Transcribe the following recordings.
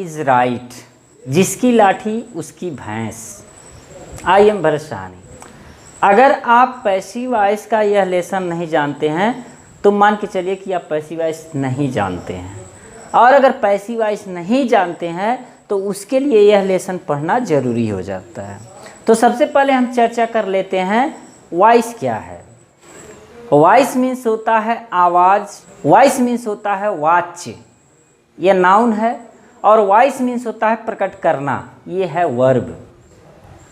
Is right, जिसकी लाठी उसकी भैंस। I am Bharat Sahni. अगर आप पैसिव वॉइस का यह लेसन नहीं जानते हैं तो मान के चलिए कि आप पैसिव वॉइस नहीं जानते हैं, और अगर पैसिव वॉइस नहीं जानते हैं तो उसके लिए यह लेसन पढ़ना ज़रूरी हो जाता है। तो सबसे पहले हम चर्चा कर लेते हैं वॉइस क्या है। वॉइस मीन्स होता है आवाज़, वॉइस मीन्स होता है वाच्य, यह नाउन है, और वॉइस मीन्स होता है प्रकट करना, ये है वर्ब।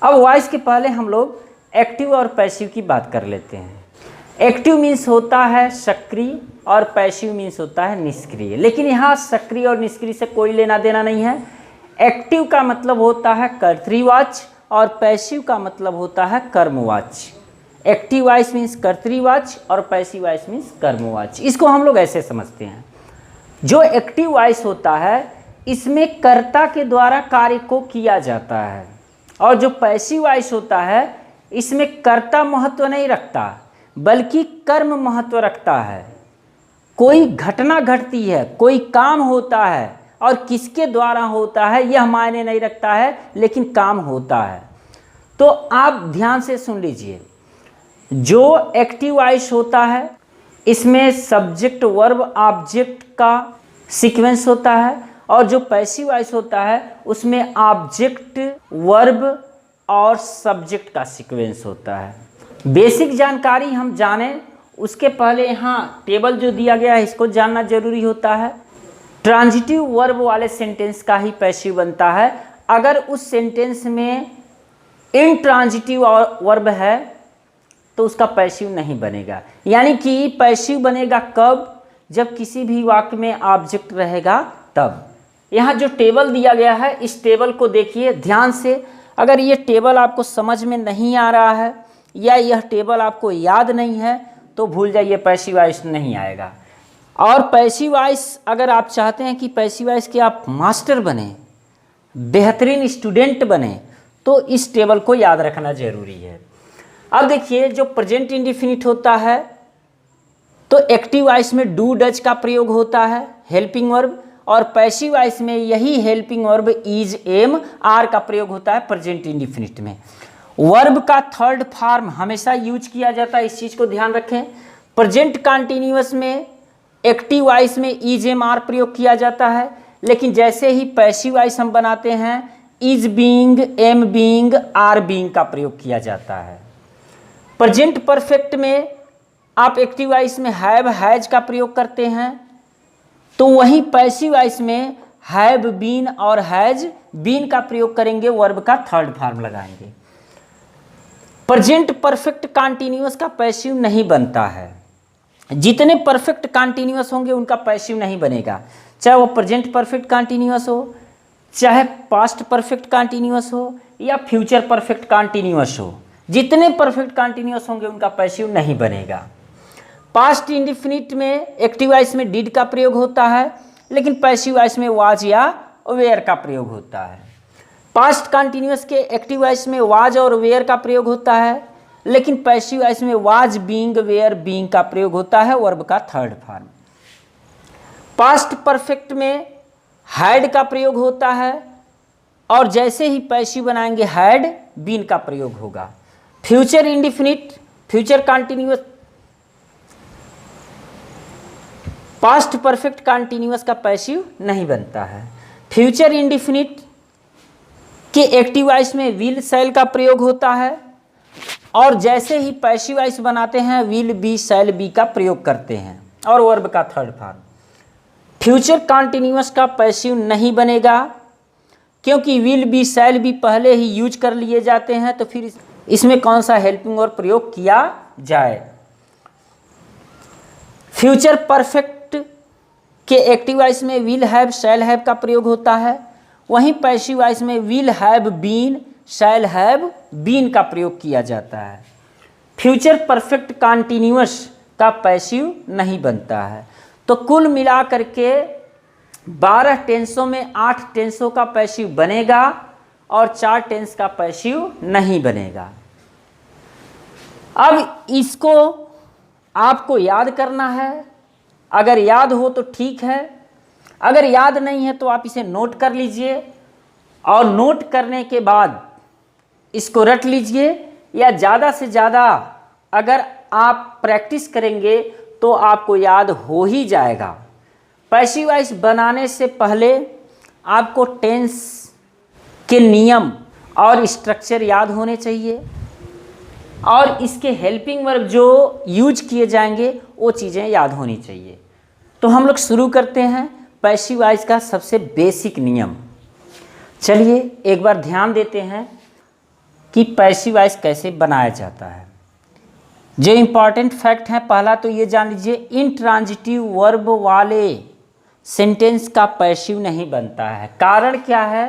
अब वॉइस के पहले हम लोग एक्टिव और पैसिव की बात कर लेते हैं। एक्टिव मीन्स होता है सक्रिय और पैसिव मीन्स होता है निष्क्रिय, लेकिन यहाँ सक्रिय और निष्क्रिय से कोई लेना देना नहीं है। एक्टिव का मतलब होता है कर्तृवाच्य और पैसिव का मतलब होता है कर्मवाच्य। एक्टिव वॉइस मीन्स कर्तृवाच्य और पैसिव वॉइस मीन्स कर्मवाच्य। इसको हम लोग ऐसे समझते हैं, जो एक्टिव वॉइस होता है इसमें कर्ता के द्वारा कार्य को किया जाता है, और जो पैसिव वॉइस होता है इसमें कर्ता महत्व नहीं रखता बल्कि कर्म महत्व रखता है। कोई घटना घटती है, कोई काम होता है, और किसके द्वारा होता है यह मायने नहीं रखता है, लेकिन काम होता है। तो आप ध्यान से सुन लीजिए, जो एक्टिव वॉइस होता है इसमें सब्जेक्ट वर्ब ऑब्जेक्ट का सीक्वेंस होता है, और जो पैसिव वॉइस होता है उसमें ऑब्जेक्ट वर्ब और सब्जेक्ट का सीक्वेंस होता है। बेसिक जानकारी हम जानें उसके पहले यहाँ टेबल जो दिया गया है इसको जानना जरूरी होता है। ट्रांजिटिव वर्ब वाले सेंटेंस का ही पैसिव बनता है। अगर उस सेंटेंस में इनट्रांजिटिव वर्ब है तो उसका पैसिव नहीं बनेगा। यानी कि पैसिव बनेगा कब? जब किसी भी वाक्य में ऑब्जेक्ट रहेगा तब। यहाँ जो टेबल दिया गया है इस टेबल को देखिए ध्यान से। अगर ये टेबल आपको समझ में नहीं आ रहा है या यह टेबल आपको याद नहीं है तो भूल जाइए, पैसिव वॉइस नहीं आएगा। और पैसिव वॉइस अगर आप चाहते हैं कि पैसिव वॉइस के आप मास्टर बने, बेहतरीन स्टूडेंट बने, तो इस टेबल को याद रखना जरूरी है। अब देखिए, जो प्रेजेंट इंडेफिनिट होता है तो एक्टिव वॉइस में डू डज का प्रयोग होता है, हेल्पिंग वर्ब, और पैसिव वॉइस में यही helping verb is am are का प्रयोग होता है प्रेजेंट इंडेफिनिट में। वर्ब का थर्ड फॉर्म हमेशा यूज किया जाता है, इस चीज़ को ध्यान रखें। प्रेजेंट कंटिन्यूअस में एक्टिव वॉइस में इज एम आर प्रयोग किया जाता है, लेकिन जैसे ही पैसिव वॉइस हम बनाते हैं is being, am being, are being का प्रयोग किया जाता है। प्रेजेंट परफेक्ट में आप एक्टिव वॉइस में हैव, हैज का प्रयोग करते हैं, तो वहीं पैसिव वॉइस में हैव बीन और हैज बीन का प्रयोग करेंगे, वर्ब का थर्ड फॉर्म लगाएंगे। प्रेजेंट परफेक्ट कंटीन्यूअस का पैसिव नहीं बनता है। जितने परफेक्ट कंटीन्यूअस होंगे उनका पैसिव नहीं बनेगा, चाहे वो प्रेजेंट परफेक्ट कंटीन्यूअस हो, चाहे पास्ट परफेक्ट कंटीन्यूअस हो, या फ्यूचर परफेक्ट कंटीन्यूअस हो। जितने परफेक्ट कंटीन्यूअस होंगे उनका पैसिव नहीं बनेगा। पास्ट इंडेफिनिट में एक्टिव वॉइस में डिड का प्रयोग होता है, लेकिन पैसिव वॉइस में वाज या वेयर का प्रयोग होता है। पास्ट कंटीन्यूअस के एक्टिव वॉइस में वाज और वेयर का प्रयोग होता है, लेकिन पैसिव वॉइस में वाज बीइंग, वेयर बीइंग का प्रयोग होता है, वर्ब का थर्ड फॉर्म। पास्ट परफेक्ट में हैड का प्रयोग होता है, और जैसे ही पैसिव बनाएंगे हैड बीन का प्रयोग होगा। Future indefinite, future continuous, past perfect continuous का पैसिव नहीं बनता है। फ्यूचर इंडेफिनिट के एक्टिव वॉइस में विल, शैल का प्रयोग होता है, और जैसे ही पैसिव वॉइस बनाते हैं विल बी, शैल बी का प्रयोग करते हैं, और वर्ब का थर्ड फॉर्म। फ्यूचर कंटीन्यूअस का पैसिव नहीं बनेगा, क्योंकि विल बी, शैल बी पहले ही यूज कर लिए जाते हैं, तो फिर इसमें कौन सा हेल्पिंग वर्ब प्रयोग किया जाए। फ्यूचर परफेक्ट के एक्टिव वॉइस में विल हैव, शैल हैव का प्रयोग होता है, वहीं पैसिव वॉइस में will have been, shall have been का प्रयोग किया जाता है। फ्यूचर परफेक्ट कंटीन्यूअस का पैसिव नहीं बनता है। तो कुल मिला करके 12 टेंसों में 8 टेंसों का पैसिव बनेगा और 4 टेंस का पैसिव नहीं बनेगा। अब इसको आपको याद करना है, अगर याद हो तो ठीक है, अगर याद नहीं है तो आप इसे नोट कर लीजिए और नोट करने के बाद इसको रट लीजिए, या ज़्यादा से ज़्यादा अगर आप प्रैक्टिस करेंगे तो आपको याद हो ही जाएगा। पैसिव वॉइस बनाने से पहले आपको टेंस के नियम और स्ट्रक्चर याद होने चाहिए और इसके हेल्पिंग वर्ब जो यूज किए जाएंगे वो चीज़ें याद होनी चाहिए। तो हम लोग शुरू करते हैं पैसिव वॉइस का सबसे बेसिक नियम। चलिए एक बार ध्यान देते हैं कि पैसिव वॉइस कैसे बनाया जाता है। जो इम्पॉर्टेंट फैक्ट है, पहला तो ये जान लीजिए, इंट्रांजिटिव वर्ब वाले सेंटेंस का पैसिव नहीं बनता है। कारण क्या है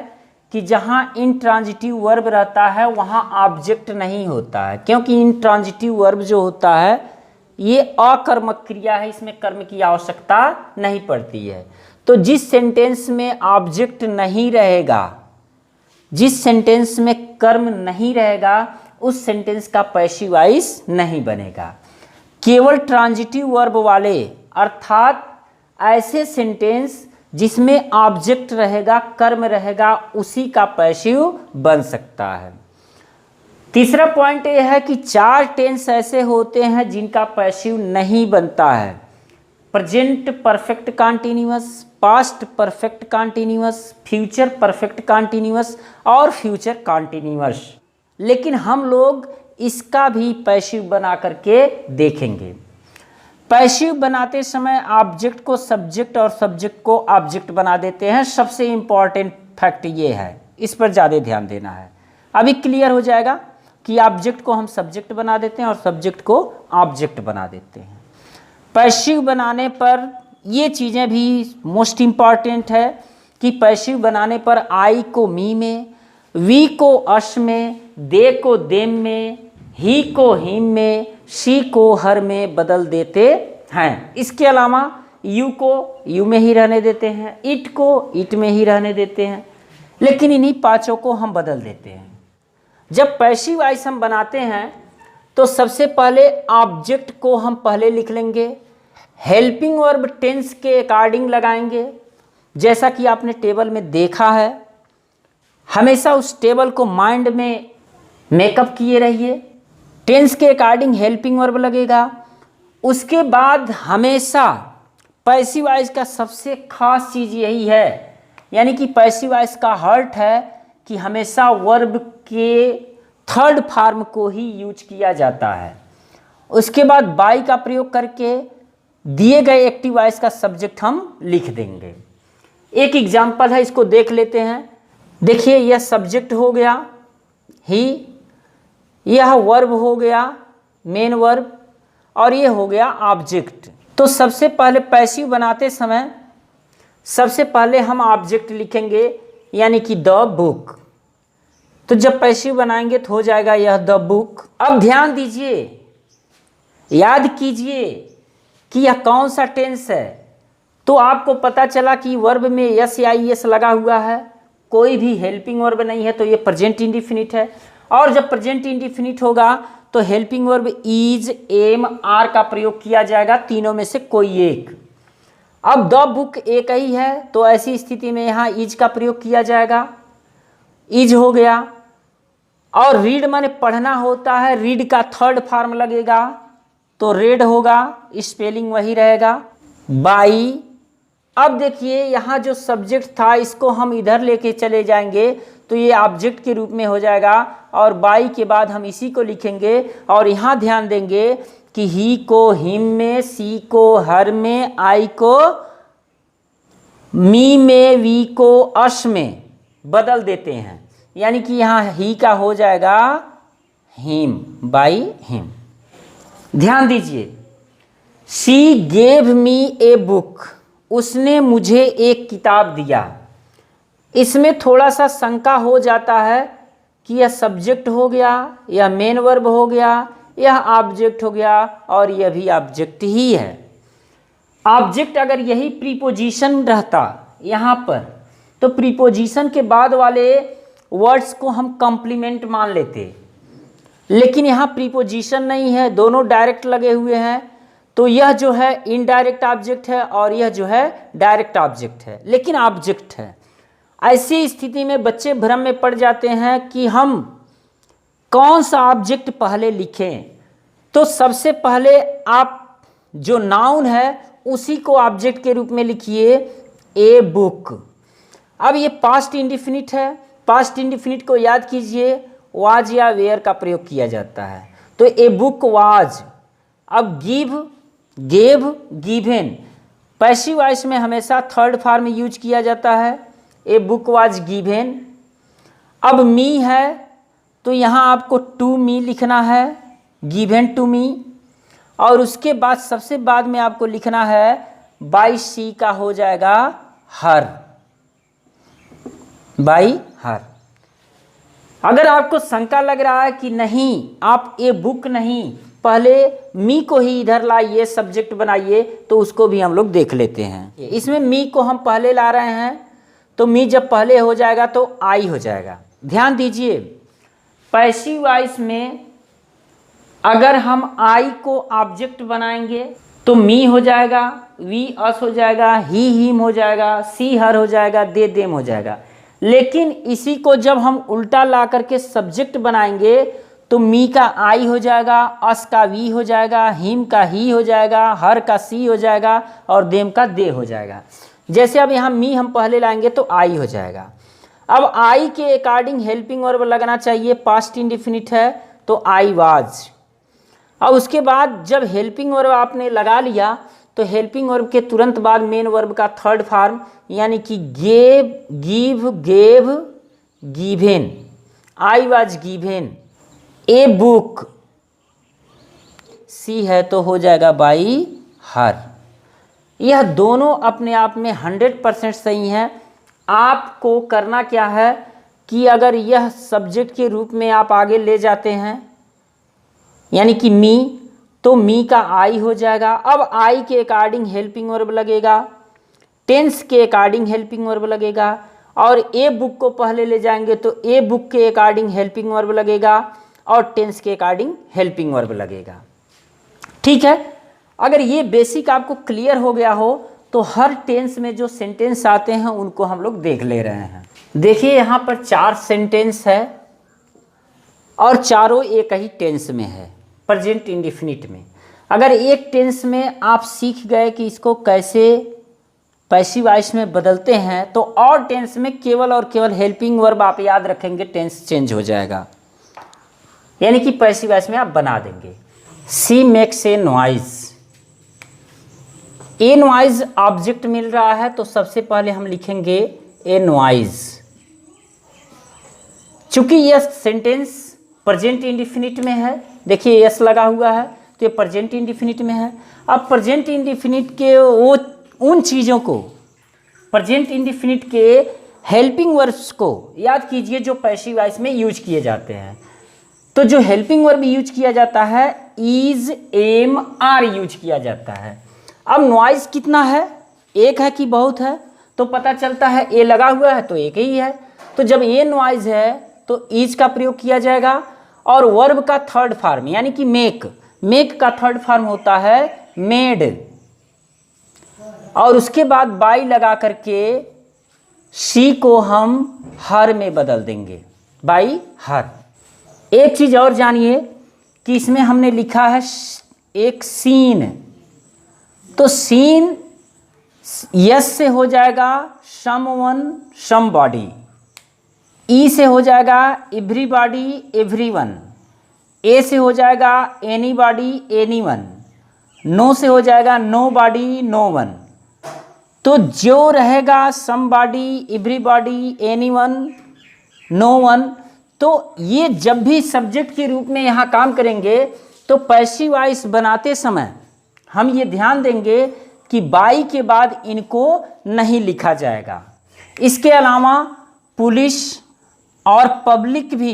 कि जहाँ इंट्रांजिटिव वर्ब रहता है वहाँ ऑब्जेक्ट नहीं होता है, क्योंकि इंट्रांजिटिव वर्ब जो होता है ये अकर्मक क्रिया है, इसमें कर्म की आवश्यकता नहीं पड़ती है। तो जिस सेंटेंस में ऑब्जेक्ट नहीं रहेगा, जिस सेंटेंस में कर्म नहीं रहेगा, उस सेंटेंस का पैसिव वॉइस नहीं बनेगा। केवल ट्रांजिटिव वर्ब वाले अर्थात ऐसे सेंटेंस जिसमें ऑब्जेक्ट रहेगा, कर्म रहेगा, उसी का पैसिव बन सकता है। तीसरा पॉइंट यह है कि 4 टेंस ऐसे होते हैं जिनका पैसिव नहीं बनता है। Present perfect continuous, past perfect continuous, future perfect continuous और फ्यूचर कॉन्टिन्यूअस। लेकिन हम लोग इसका भी पैसिव बना करके देखेंगे। पैसिव बनाते समय ऑब्जेक्ट को सब्जेक्ट और सब्जेक्ट को ऑब्जेक्ट बना देते हैं। सबसे इम्पॉर्टेंट फैक्ट ये है, इस पर ज़्यादा ध्यान देना है। अभी क्लियर हो जाएगा कि ऑब्जेक्ट को हम सब्जेक्ट बना देते हैं और सब्जेक्ट को ऑब्जेक्ट बना देते हैं। पैसिव बनाने पर ये चीज़ें भी मोस्ट इम्पॉर्टेंट है कि पैसिव बनाने पर आई को मी में, वी को अश में, दे को देम में, ही को हिम में, शी को हर में बदल देते हैं। इसके अलावा यू को यू में ही रहने देते हैं, इट को इट में ही रहने देते हैं, लेकिन इन्हीं 5 को हम बदल देते हैं। जब पैसिव वॉइस हम बनाते हैं तो सबसे पहले ऑब्जेक्ट को हम पहले लिख लेंगे, हेल्पिंग वर्ब टेंस के अकॉर्डिंग लगाएंगे, जैसा कि आपने टेबल में देखा है। हमेशा उस टेबल को माइंड में मेकअप किए रहिए। टेंस के अकॉर्डिंग हेल्पिंग वर्ब लगेगा। उसके बाद हमेशा पैसिव वॉइस का सबसे खास चीज़ यही है, यानी कि पैसिव वॉइस का हर्ट है कि हमेशा वर्ब के थर्ड फॉर्म को ही यूज किया जाता है। उसके बाद बाई का प्रयोग करके दिए गए एक्टिव वॉइस का सब्जेक्ट हम लिख देंगे। एक एग्जाम्पल है, इसको देख लेते हैं। देखिए, यह सब्जेक्ट हो गया ही, यह वर्ब हो गया मेन वर्ब, और ये हो गया ऑब्जेक्ट। तो सबसे पहले पैसिव बनाते समय सबसे पहले हम ऑब्जेक्ट लिखेंगे, यानी कि द बुक। तो जब पैसिव बनाएंगे तो हो जाएगा यह द बुक। अब ध्यान दीजिए, याद कीजिए कि यह कौन सा टेंस है। तो आपको पता चला कि वर्ब में एस या ई एस लगा हुआ है, कोई भी हेल्पिंग वर्ब नहीं है, तो ये प्रेजेंट इंडिफिनिट है। और जब प्रेजेंट इंडिफिनिट होगा तो helping verb is, am, are का प्रयोग किया जाएगा, तीनों में से कोई एक। अब द बुक एक ही है, तो ऐसी स्थिति में यहाँ इज का प्रयोग किया जाएगा, इज हो गया। और रीड माने पढ़ना होता है, रीड का थर्ड फॉर्म लगेगा तो रेड होगा, स्पेलिंग वही रहेगा। बाई, अब देखिए यहाँ जो सब्जेक्ट था इसको हम इधर लेके चले जाएंगे तो ये ऑब्जेक्ट के रूप में हो जाएगा, और बाई के बाद हम इसी को लिखेंगे। और यहाँ ध्यान देंगे कि ही को हिम में, सी को हर में, आई को मी में, वी को अश में बदल देते हैं, यानी कि यहाँ ही का हो जाएगा हिम, बाई हिम। ध्यान दीजिए, she gave me a book, उसने मुझे एक किताब दिया। इसमें थोड़ा सा शंका हो जाता है कि यह सब्जेक्ट हो गया, यह मेन वर्ब हो गया, यह ऑब्जेक्ट हो गया, और यह भी ऑब्जेक्ट ही है। ऑब्जेक्ट अगर यही प्रीपोजिशन रहता यहाँ पर तो प्रीपोजिशन के बाद वाले वर्ड्स को हम कॉम्प्लीमेंट मान लेते, लेकिन यहाँ प्रीपोजिशन नहीं है, दोनों डायरेक्ट लगे हुए हैं, तो यह जो है इनडायरेक्ट ऑब्जेक्ट है और यह जो है डायरेक्ट ऑब्जेक्ट है, लेकिन ऑब्जेक्ट है। ऐसी स्थिति में बच्चे भ्रम में पड़ जाते हैं कि हम कौन सा ऑब्जेक्ट पहले लिखें। तो सबसे पहले आप जो नाउन है उसी को ऑब्जेक्ट के रूप में लिखिए, ए बुक। अब ये पास्ट इंडिफिनिट है, पास्ट इंडिफिनिट को याद कीजिए, वाज या वेयर का प्रयोग किया जाता है। तो ए बुक वाज। अब give, gave, given, passive voice में हमेशा थर्ड फॉर्म यूज किया जाता है। A book was given. अब मी है तो यहाँ आपको टू मी लिखना है, गिवेन टू मी। और उसके बाद सबसे बाद में आपको लिखना है बाई सी का हो जाएगा हर, बाई हर। अगर आपको शंका लग रहा है कि नहीं आप ए बुक नहीं, पहले मी को ही इधर लाइए, सब्जेक्ट बनाइए, तो उसको भी हम लोग देख लेते हैं। इसमें मी को हम पहले ला रहे हैं, तो मी जब पहले हो जाएगा तो आई हो जाएगा। ध्यान दीजिए, पैसिव वॉइस में अगर हम आई को ऑब्जेक्ट बनाएंगे तो मी हो जाएगा, वी अस हो जाएगा, ही हिम हो जाएगा, सी हर हो जाएगा, दे देम हो जाएगा। लेकिन इसी को जब हम उल्टा ला करके सब्जेक्ट बनाएंगे तो मी का आई हो जाएगा, अस का वी हो जाएगा, हिम का ही हो जाएगा, हर का सी हो जाएगा और देम का दे हो जाएगा। जैसे अब यहाँ मी हम पहले लाएंगे तो आई हो जाएगा। अब आई के अकॉर्डिंग हेल्पिंग वर्ब लगना चाहिए, पास्ट इंडिफिनिट है तो आई वाज। अब उसके बाद जब हेल्पिंग वर्ब आपने लगा लिया तो हेल्पिंग वर्ब के तुरंत बाद मेन वर्ब का थर्ड फॉर्म यानी कि gave, give, gave, given. I was given a book. She है तो हो जाएगा बाई हर। यह दोनों अपने आप में 100% सही हैं। आपको करना क्या है कि अगर यह सब्जेक्ट के रूप में आप आगे ले जाते हैं यानी कि मी, तो मी का आई हो जाएगा। अब आई के अकॉर्डिंग हेल्पिंग वर्ब लगेगा, टेंस के अकॉर्डिंग हेल्पिंग वर्ब लगेगा। और ए बुक को पहले ले जाएंगे तो ए बुक के अकॉर्डिंग हेल्पिंग वर्ब लगेगा और टेंस के अकॉर्डिंग हेल्पिंग वर्ब लगेगा। ठीक है, अगर ये बेसिक आपको क्लियर हो गया हो तो हर टेंस में जो सेंटेंस आते हैं उनको हम लोग देख ले रहे हैं। देखिए यहाँ पर 4 सेंटेंस है और चारों एक ही टेंस में है, प्रेजेंट इंडिफिनिट में। अगर एक टेंस में आप सीख गए कि इसको कैसे पैसिव वॉइस में बदलते हैं तो और टेंस में केवल और केवल हेल्पिंग वर्ब आप याद रखेंगे, टेंस चेंज हो जाएगा, यानी कि पैसिव वॉइस में आप बना देंगे। She makes a noise. A noise object मिल रहा है तो सबसे पहले हम लिखेंगे ए नॉइज। चूंकि यह सेंटेंस प्रेजेंट इंडिफिनिट में है, देखिए यस लगा हुआ है तो ये प्रेजेंट इंडिफिनिट में है। अब प्रेजेंट इंडिफिनिट के वो उन चीज़ों को, प्रेजेंट इंडिफिनिट के हेल्पिंग वर्ब्स को याद कीजिए जो पैसिव वॉइस में यूज किए जाते हैं। तो जो हेल्पिंग वर्ब यूज किया जाता है इज, एम, आर यूज किया जाता है। अब नॉइज कितना है, एक है कि बहुत है, तो पता चलता है ए लगा हुआ है तो एक ही है। तो जब ए नॉइज है तो इज का प्रयोग किया जाएगा और वर्ब का थर्ड फॉर्म यानी कि मेक, मेक का थर्ड फॉर्म होता है मेड। और उसके बाद बाई लगा करके सी को हम हर में बदल देंगे, बाई हर। एक चीज़ और जानिए कि इसमें हमने लिखा है एक सीन, तो सीन यस से हो जाएगा समवन, समबॉडी। ई से हो जाएगा एवरीबॉडी, एवरीवन। ए से हो जाएगा एनीबॉडी, एनीवन। नो से हो जाएगा नोबॉडी, नोवन। तो जो रहेगा समबॉडी, एवरीबॉडी, एनीवन, नोवन, तो ये जब भी सब्जेक्ट के रूप में यहाँ काम करेंगे तो पैसिव वॉइस बनाते समय हम ये ध्यान देंगे कि बाई के बाद इनको नहीं लिखा जाएगा। इसके अलावा पुलिस और पब्लिक भी,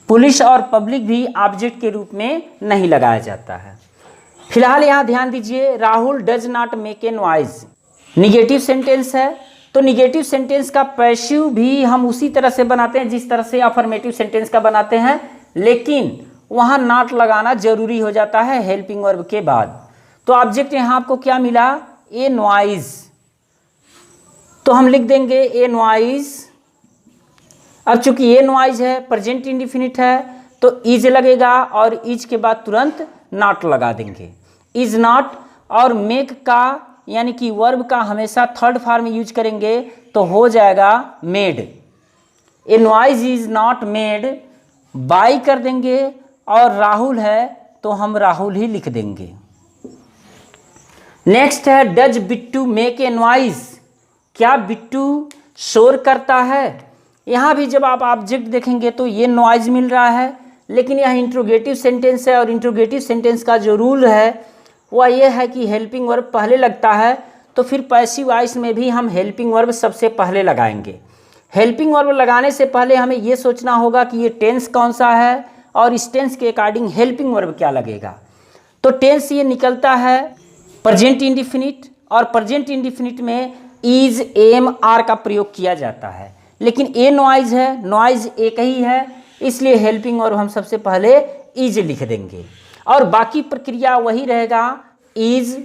पुलिस और पब्लिक भी ऑब्जेक्ट के रूप में नहीं लगाया जाता है। फिलहाल यहाँ ध्यान दीजिए, Rahul does not make a noise negative sentence है, तो निगेटिव सेंटेंस का पैसिव भी हम उसी तरह से बनाते हैं जिस तरह से अफर्मेटिव सेंटेंस का बनाते हैं, लेकिन वहाँ नॉट लगाना जरूरी हो जाता है हेल्पिंग वर्ब के बाद। तो ऑब्जेक्ट यहाँ आपको क्या मिला, ए नॉइज, तो हम लिख देंगे ए नॉइज। अब चूंकि ए नॉइज है, प्रेजेंट इंडिफिनिट है, तो इज लगेगा और इज के बाद तुरंत नॉट लगा देंगे, इज नॉट। और मेक का यानी कि वर्ब का हमेशा थर्ड फॉर्म यूज करेंगे तो हो जाएगा made. A noise is not made by कर देंगे, और राहुल है तो हम राहुल ही लिख देंगे। नेक्स्ट है does Bittu make a noise, क्या बिट्टू शोर करता है। यहाँ भी जब आप ऑब्जेक्ट देखेंगे तो ये नॉइज मिल रहा है, लेकिन यह इंट्रोगेटिव सेंटेंस है और इंट्रोगेटिव सेंटेंस का जो रूल है वह यह है कि हेल्पिंग वर्ब पहले लगता है, तो फिर पैसिव वॉइस में भी हम हेल्पिंग वर्ब सबसे पहले लगाएंगे। हेल्पिंग वर्ब लगाने से पहले हमें ये सोचना होगा कि ये टेंस कौन सा है और इस टेंस के अकॉर्डिंग हेल्पिंग वर्ब क्या लगेगा। तो टेंस ये निकलता है प्रेजेंट इंडिफिनिट, और प्रेजेंट इंडिफिनिट में इज एम आर का प्रयोग किया जाता है, लेकिन ए नॉइज है, नॉइज एक ही है, इसलिए हेल्पिंग वर्ब हम सबसे पहले इज लिख देंगे और बाकी प्रक्रिया वही रहेगा इज।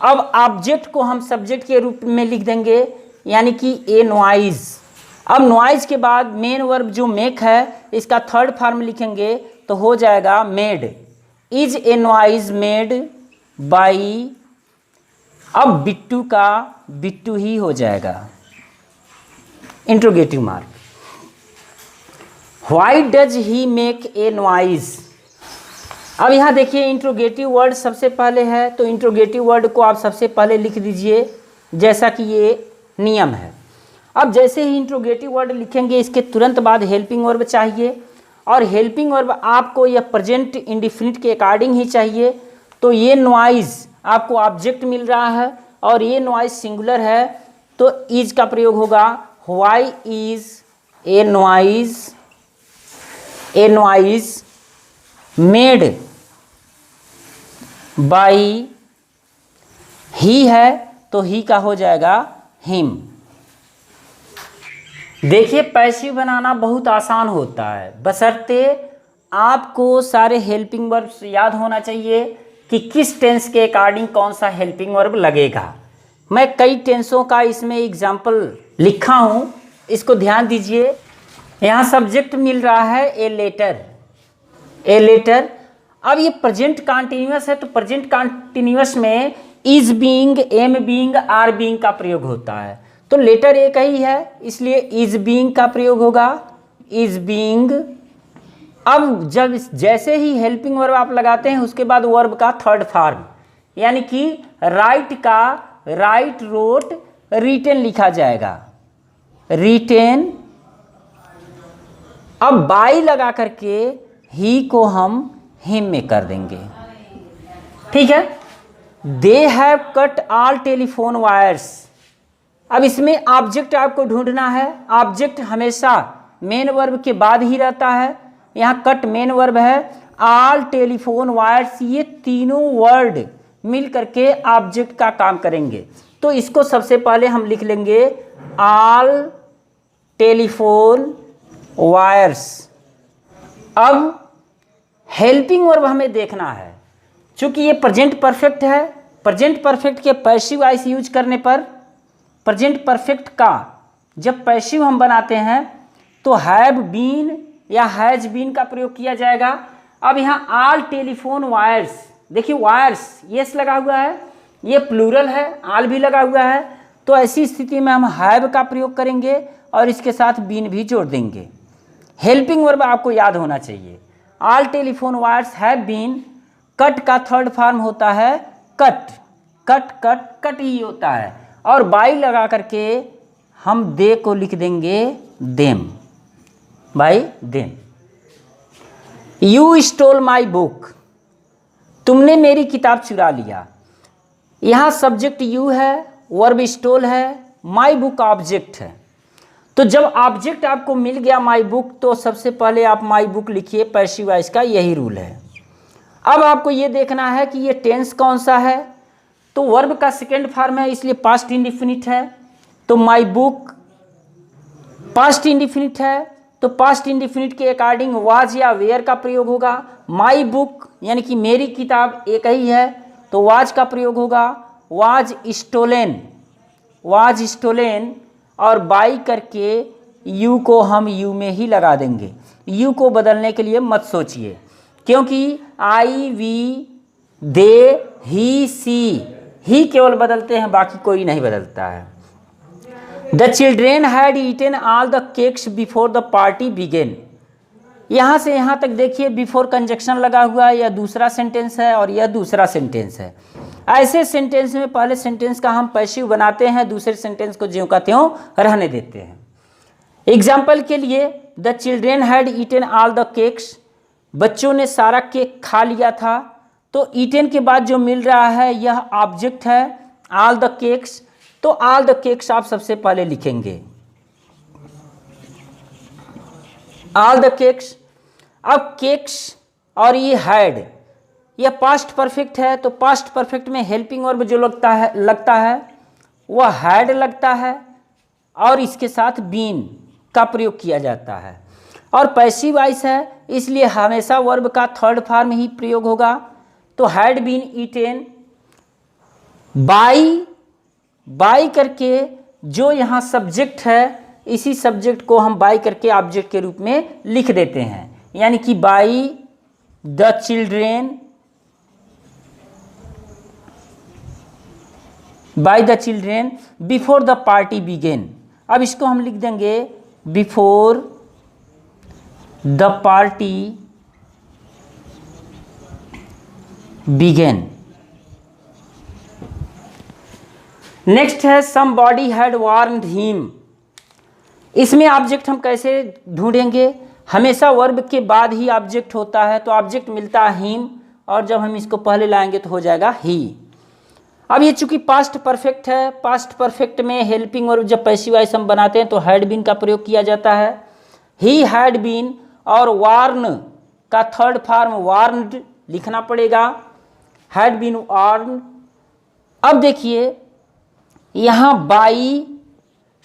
अब ऑब्जेक्ट को हम सब्जेक्ट के रूप में लिख देंगे, यानी कि ए नॉइज। अब नॉइज के बाद मेन वर्ब जो मेक है इसका थर्ड फॉर्म लिखेंगे तो हो जाएगा made, is a noise made by. अब बिट्टू का बिट्टू ही हो जाएगा, interrogative mark. Why does he make a noise. अब यहाँ देखिए इंट्रोगेटिव वर्ड सबसे पहले है, तो इंट्रोगेटिव वर्ड को आप सबसे पहले लिख दीजिए जैसा कि ये नियम है। अब जैसे ही इंट्रोगेटिव वर्ड लिखेंगे इसके तुरंत बाद हेल्पिंग वर्ब चाहिए, और हेल्पिंग वर्ब आपको यह प्रेजेंट इंडिफिनिट के अकॉर्डिंग ही चाहिए। तो ये नॉइज आपको ऑब्जेक्ट मिल रहा है और ये नॉइज सिंगुलर है, तो इज का प्रयोग होगा। Why is a noise made by, he है तो ही का हो जाएगा हिम। देखिए पैसिव बनाना बहुत आसान होता है, बशर्ते आपको सारे हेल्पिंग वर्ब्स याद होना चाहिए कि किस टेंस के अकॉर्डिंग कौन सा हेल्पिंग वर्ब लगेगा। मैं कई टेंसों का इसमें एग्जाम्पल लिखा हूँ, इसको ध्यान दीजिए। यहाँ सब्जेक्ट मिल रहा है ए लेटर, ए लेटर। अब ये प्रेजेंट कॉन्टिन्यूअस है, तो प्रेजेंट कॉन्टिन्यूअस में is being, am being, are being का प्रयोग होता है। तो लेटर एक ही है इसलिए इज बीइंग का प्रयोग होगा, इज बीइंग। अब जब जैसे ही हेल्पिंग वर्ब आप लगाते हैं उसके बाद वर्ब का थर्ड फॉर्म, यानी कि राइट का राइट, रोट, रिटेन लिखा जाएगा, रिटेन। अब बाई लगा करके ही को हम हिम में कर देंगे, ठीक है। They have cut all telephone wires. अब इसमें ऑब्जेक्ट आपको ढूंढना है, ऑब्जेक्ट हमेशा मेन वर्ब के बाद ही रहता है। यहाँ कट मेन वर्ब है, ऑल टेलीफोन वायर्स, ये तीनों वर्ड मिल करके ऑब्जेक्ट का काम करेंगे। तो इसको सबसे पहले हम लिख लेंगे ऑल टेलीफोन वायर्स। अब हेल्पिंग वर्ब हमें देखना है, चूंकि ये प्रेजेंट परफेक्ट है, प्रेजेंट परफेक्ट के पैसिव वॉइस यूज करने पर, प्रेजेंट परफेक्ट का जब पैसिव हम बनाते हैं तो हैव बीन या हैज बीन का प्रयोग किया जाएगा। अब यहाँ ऑल टेलीफोन वायर्स, देखिए वायर्स यस लगा हुआ है, ये प्लूरल है, ऑल भी लगा हुआ है, तो ऐसी स्थिति में हम हैव का प्रयोग करेंगे और इसके साथ बीन भी जोड़ देंगे। हेल्पिंग वर्ब आपको याद होना चाहिए, all telephone wires have been. Cut का थर्ड फॉर्म होता है कट, कट कट कट ही होता है, और बाई लगा करके हम दे को लिख देंगे them, by them. You stole my book, तुमने मेरी किताब चुरा लिया। यहाँ सब्जेक्ट यू है, वर्ब स्टोल है, माई बुक ऑब्जेक्ट है। तो जब ऑब्जेक्ट आपको मिल गया माई बुक, तो सबसे पहले आप माई बुक लिखिए, पैसिव वॉइस का यही रूल है। अब आपको ये देखना है कि ये टेंस कौन सा है, तो वर्ब का सेकेंड फॉर्म है इसलिए पास्ट इंडिफिनिट है, तो माई बुक पास्ट इंडिफिनिट है, तो पास्ट इंडिफिनिट के अकॉर्डिंग वाज या वेयर का प्रयोग होगा। माई बुक यानी कि मेरी किताब एक ही है, तो वाज का प्रयोग होगा वाज स्टोलेन, और बाई करके यू को हम यू में ही लगा देंगे। यू को बदलने के लिए मत सोचिए, क्योंकि आई, वी, दे, ही, सी ही केवल बदलते हैं, बाकी कोई नहीं बदलता है। The children had eaten all the cakes before the party began. यहाँ से यहाँ तक देखिए बिफोर कंजक्शन लगा हुआ है, यह दूसरा सेंटेंस है और यह दूसरा सेंटेंस है। ऐसे सेंटेंस में पहले सेंटेंस का हम पैसिव बनाते हैं, दूसरे सेंटेंस को ज्यों का त्यों रहने देते हैं। एग्जाम्पल के लिए, the children had eaten all the cakes, बच्चों ने सारा केक खा लिया था। तो ईटेन के बाद जो मिल रहा है यह ऑब्जेक्ट है, ऑल द केक्स। तो ऑल द केक्स आप सबसे पहले लिखेंगे, ऑल द केक्स। अब केक्स और ये हैड, यह पास्ट परफेक्ट है, तो पास्ट परफेक्ट में हेल्पिंग वर्ब जो लगता है वह हैड लगता है, और इसके साथ बीन का प्रयोग किया जाता है। और पैसिव वॉइस है, इसलिए हमेशा वर्ब का थर्ड फॉर्म ही प्रयोग होगा। तो हैड बीन ईटेन बाई करके जो यहाँ सब्जेक्ट है, इसी सब्जेक्ट को हम बाई करके ऑब्जेक्ट के रूप में लिख देते हैं, यानी कि by the children before the party began. अब इसको हम लिख देंगे before the party began. Next है समबॉडी हैड वार्नड हिम। इसमें ऑब्जेक्ट हम कैसे ढूंढेंगे? हमेशा वर्ब के बाद ही ऑब्जेक्ट होता है, तो ऑब्जेक्ट मिलता है हिम, और जब हम इसको पहले लाएंगे तो हो जाएगा ही। अब ये चूंकि पास्ट परफेक्ट है, पास्ट परफेक्ट में हेल्पिंग वर्ब जब पैसिव वॉइस हम बनाते हैं तो हैड बीन का प्रयोग किया जाता है। ही हैड बीन, और वार्न का थर्ड फॉर्म वार्नड लिखना पड़ेगा, हैड बीन वार्न। अब देखिए यहाँ बाई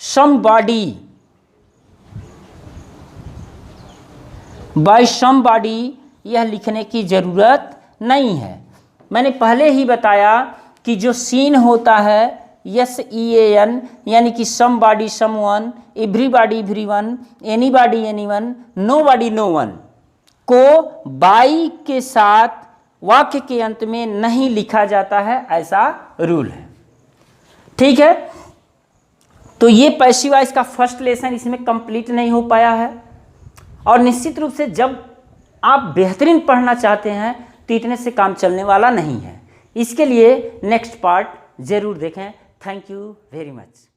समबॉडी यह लिखने की ज़रूरत नहीं है। मैंने पहले ही बताया कि जो सीन होता है SEAN, यानी कि somebody someone, everybody everyone, anybody anyone, nobody known को बाई के साथ वाक्य के अंत में नहीं लिखा जाता है, ऐसा रूल है। ठीक है, तो ये पैसिव वॉइस का फर्स्ट लेसन इसमें कंप्लीट नहीं हो पाया है। और निश्चित रूप से जब आप बेहतरीन पढ़ना चाहते हैं तो इतने से काम चलने वाला नहीं है। इसके लिए नेक्स्ट पार्ट ज़रूर देखें। Thank you very much.